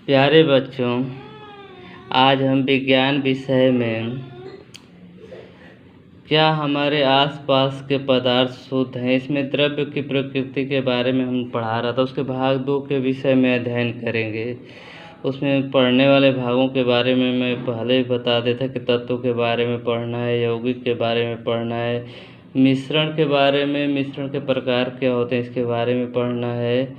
प्यारे बच्चों, आज हम विज्ञान विषय में क्या हमारे आसपास के पदार्थ शुद्ध हैं, इसमें द्रव्य की प्रकृति के बारे में हम पढ़ा रहा था। उसके भाग 2 के विषय में अध्ययन करेंगे। उसमें पढ़ने वाले भागों के बारे में मैं पहले ही बता देता कि तत्वों के बारे में पढ़ना है, यौगिक के बारे में पढ़ना है, मिश्रण के बारे में, मिश्रण के प्रकार क्या होते हैं इसके बारे में पढ़ना है,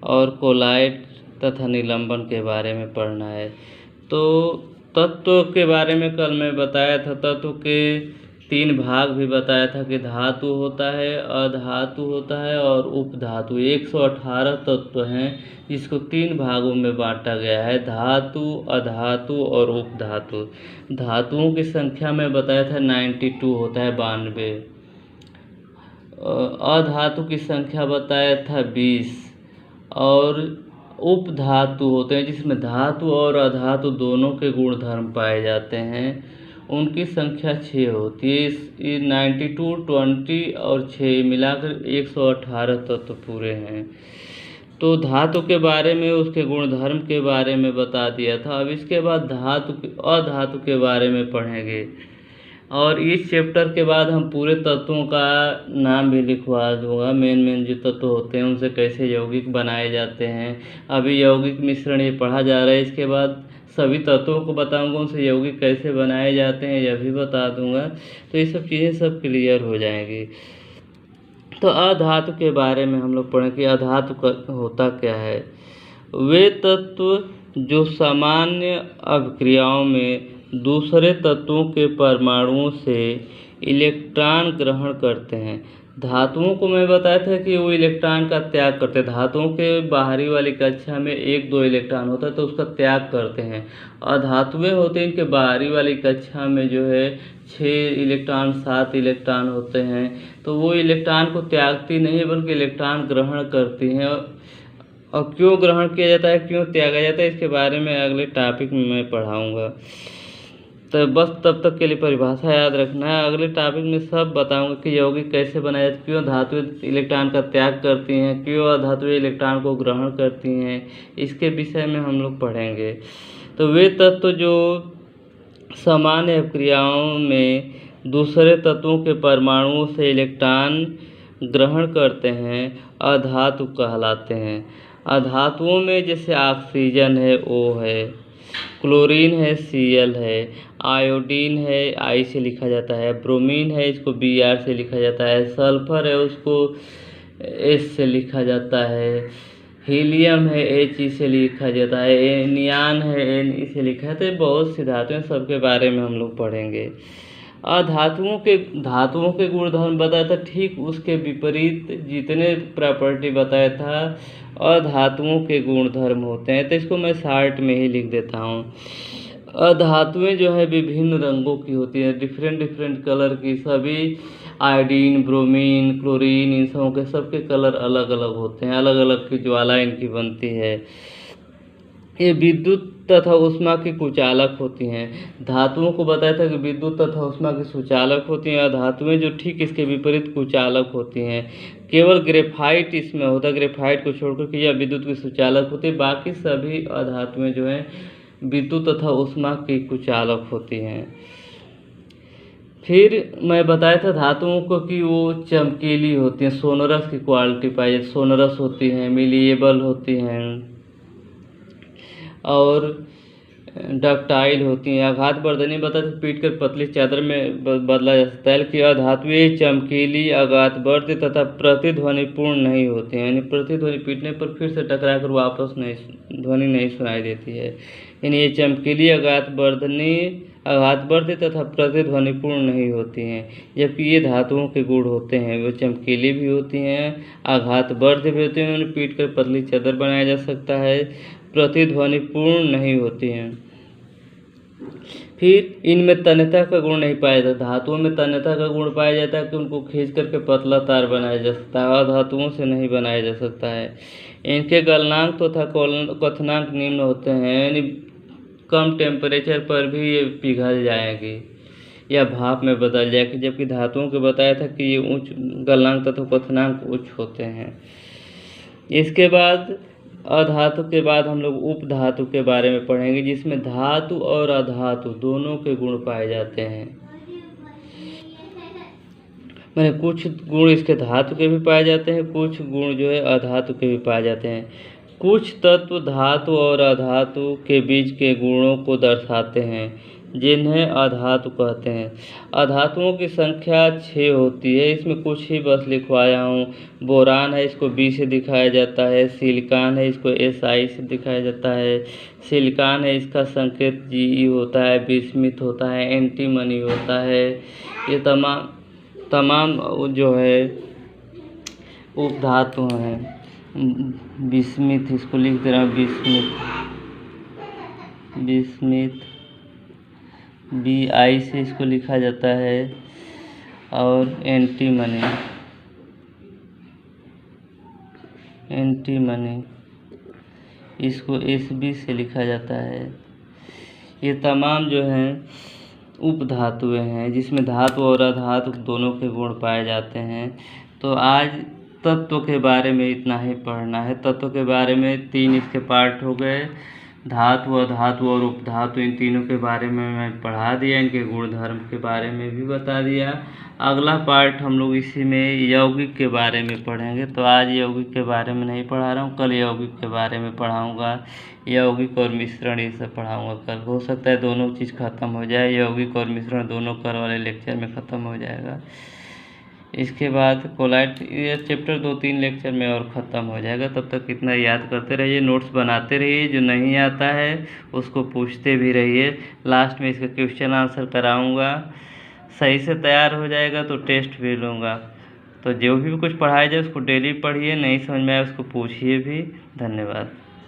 और कोलाइड तथा निलंबन के बारे में पढ़ना है। तो तत्व के बारे में कल मैं बताया था, तत्व के 3 भाग भी बताया था कि धातु होता है, अधातु होता है और उपधातु। 118 तत्व हैं जिसको 3 भागों में बांटा गया है, धातु, अधातु और उपधातु। धातुओं की संख्या में बताया था 92 होता है, 92। अधातु की संख्या बताया था 20 और उपधातु होते हैं जिसमें धातु और अधातु दोनों के गुण धर्म पाए जाते हैं, उनकी संख्या 6 होती है। इस 92, 20 और 6 मिलाकर 118 तत्व पूरे हैं। तो धातु के बारे में, उसके गुण धर्म के बारे में बता दिया था। अब इसके बाद अधातु के बारे में पढ़ेंगे और इस चैप्टर के बाद हम पूरे तत्वों का नाम भी लिखवा दूंगा। मेन जो तत्व होते हैं उनसे कैसे यौगिक बनाए जाते हैं। अभी यौगिक मिश्रण ये पढ़ा जा रहा है, इसके बाद सभी तत्वों को बताऊंगा, उनसे यौगिक कैसे बनाए जाते हैं यह भी बता दूंगा। तो ये सब चीज़ें सब क्लियर हो जाएंगी। तो अधातु के बारे में हम लोग पढ़ें कि अधातु होता क्या है। वे तत्व जो सामान्य अभिक्रियाओं में दूसरे तत्वों के परमाणुओं से इलेक्ट्रॉन ग्रहण करते हैं। धातुओं को मैं बताया था कि वो इलेक्ट्रॉन का त्याग करते हैं। धातुओं के बाहरी वाली कक्षा में 1-2 इलेक्ट्रॉन होता है तो उसका त्याग करते हैं। अधातुएं होते हैं, इनके बाहरी वाली कक्षा में जो है 6 इलेक्ट्रॉन 7 इलेक्ट्रॉन होते हैं, तो वो इलेक्ट्रॉन को त्यागती नहीं बल्कि इलेक्ट्रॉन ग्रहण करती हैं। और क्यों ग्रहण किया जाता है, क्यों त्यागा जाता है, इसके बारे में अगले टॉपिक में मैं पढ़ाऊँगा। तो बस तब तक के लिए परिभाषा याद रखना है। अगले टॉपिक में सब बताऊंगा कि यौगिक कैसे बनाए जाते, क्यों धातुएं इलेक्ट्रॉन का त्याग करती हैं, क्यों अधातुएं इलेक्ट्रॉन को ग्रहण करती हैं, इसके विषय में हम लोग पढ़ेंगे। तो वे तत्व जो सामान्य अभिक्रियाओं में दूसरे तत्वों के परमाणुओं से इलेक्ट्रॉन ग्रहण करते हैं अधातु कहलाते हैं। अधातुओं में जैसे ऑक्सीजन है O है, क्लोरीन है Cl है, आयोडीन है I से लिखा जाता है, ब्रोमीन है इसको Br से लिखा जाता है, सल्फर है उसको S से लिखा जाता है, हीलियम है He से लिखा जाता है, नियान है Ne से लिखा जाता है। बहुत सी धातुएं, सबके बारे में हम लोग पढ़ेंगे। धातुओं के गुणधर्म बताया था, ठीक उसके विपरीत जितने प्रॉपर्टी बताया था अधातुओं के गुणधर्म होते हैं। तो इसको मैं शार्ट में ही लिख देता हूँ। अधातुएं जो है विभिन्न रंगों की होती हैं, डिफरेंट कलर की। सभी आयोडीन, ब्रोमीन, क्लोरीन, इन सबों के सबके कलर अलग अलग होते हैं, अलग अलग की ज्वाला इनकी बनती है। ये विद्युत तथा ऊष्मा की कुचालक होती हैं। धातुओं को बताया था कि विद्युत तथा ऊष्मा की सुचालक होती हैं, धातुएं जो ठीक इसके विपरीत कुचालक होती हैं। केवल ग्रेफाइट इसमें होता है, ग्रेफाइट को छोड़कर कि यह विद्युत की सुचालक होती है। बाकी सभी अधातुएं जो हैं विद्युत तथा ऊष्मा की कुचालक होती हैं। फिर मैं बताया था धातुओं को कि वो चमकीली होती हैं, सोनरस की क्वालिटी पाई जाती, सोनरस होती हैं, मिलिएबल होती हैं और डक्टाइल होती हैं। आघातवर्धनी बताया था, पीट कर पतली चादर में बदला जा सकता है कि अधातुएं चमकीली, आघातवर्ध तथा प्रतिध्वनिपूर्ण नहीं होती हैं, यानी प्रतिध्वनि पीटने पर फिर से टकराकर वापस ध्वनि नहीं सुनाई देती है। यानी ये चमकीली, आघातवर्ध तथा प्रतिध्वनिपूर्ण नहीं होती हैं। जबकि ये धातुओं के गुण होते हैं, वो चमकीली भी होती हैं, आघातवर्ध भी होती हैं, उन्हें पीट कर पतली चादर बनाया जा सकता है, प्रतिध्वनिपूर्ण नहीं होती हैं। फिर इनमें तन्यता का गुण नहीं पाया जाता। धातुओं में तन्यता का गुण पाया जाता है कि उनको खींच करके पतला तार बनाया जा सकता है, अधातुओं से नहीं बनाया जा सकता है। इनके गलनांक तथा क्वथनांक निम्न होते हैं, यानी कम टेम्परेचर पर भी ये पिघल जाएंगी या भाप में बदल जाएगी। जबकि धातुओं के बताया था कि ये उच्च गलनांक तथा क्वथनांक उच्च होते हैं। इसके बाद अधातु के बाद हम लोग उपधातु के बारे में पढ़ेंगे, जिसमें धातु और अधातु दोनों के गुण पाए जाते हैं। मैंने कुछ गुण इसके धातु के भी पाए जाते हैं, कुछ गुण जो है अधातु के भी पाए जाते हैं। कुछ तत्व धातु और अधातु के बीच के गुणों को दर्शाते हैं, जिन्हें अधातु कहते हैं। अधातुओं की संख्या 6 होती है। इसमें कुछ ही बस लिखवाया हूँ। बोरान है, इसको B से दिखाया जाता है। सिलिकॉन है, इसको SI से दिखाया जाता है। सिलिकॉन है, इसका संकेत GE होता है। बिस्मिथ होता है, एंटीमनी होता है। ये तमाम जो है उपधातु हैं। बिस्मिथ, इसको लिख दे रहा हूँ, बिस्मिथ BI से इसको लिखा जाता है। और एंटीमनी इसको SB से लिखा जाता है। ये तमाम जो हैं उपधातुएं हैं, जिसमें धातु और अधातु दोनों के गुण पाए जाते हैं। तो आज तत्व के बारे में इतना ही पढ़ना है। तत्व के बारे में 3 इसके पार्ट हो गए। धातु, अधातु और उपधातु, इन तीनों के बारे में मैं पढ़ा दिया। इनके गुणधर्म के बारे में भी बता दिया। अगला पार्ट हम लोग इसी में यौगिक के बारे में पढ़ेंगे। तो आज यौगिक के बारे में नहीं पढ़ा रहा हूँ, कल यौगिक के बारे में पढ़ाऊँगा। यौगिक और मिश्रण ये सब पढ़ाऊँगा कल। हो सकता है दोनों चीज़ ख़त्म हो जाए, यौगिक और मिश्रण दोनों कल वाले लेक्चर में ख़त्म हो जाएगा। इसके बाद कोलाइड ये चैप्टर 2-3 लेक्चर में और ख़त्म हो जाएगा। तब तक इतना याद करते रहिए, नोट्स बनाते रहिए। जो नहीं आता है उसको पूछते भी रहिए। लास्ट में इसका क्वेश्चन आंसर कराऊंगा। सही से तैयार हो जाएगा तो टेस्ट भी लूँगा। तो जो भी कुछ पढ़ाया जाए उसको डेली पढ़िए, नहीं समझ में आए उसको पूछिए भी। धन्यवाद।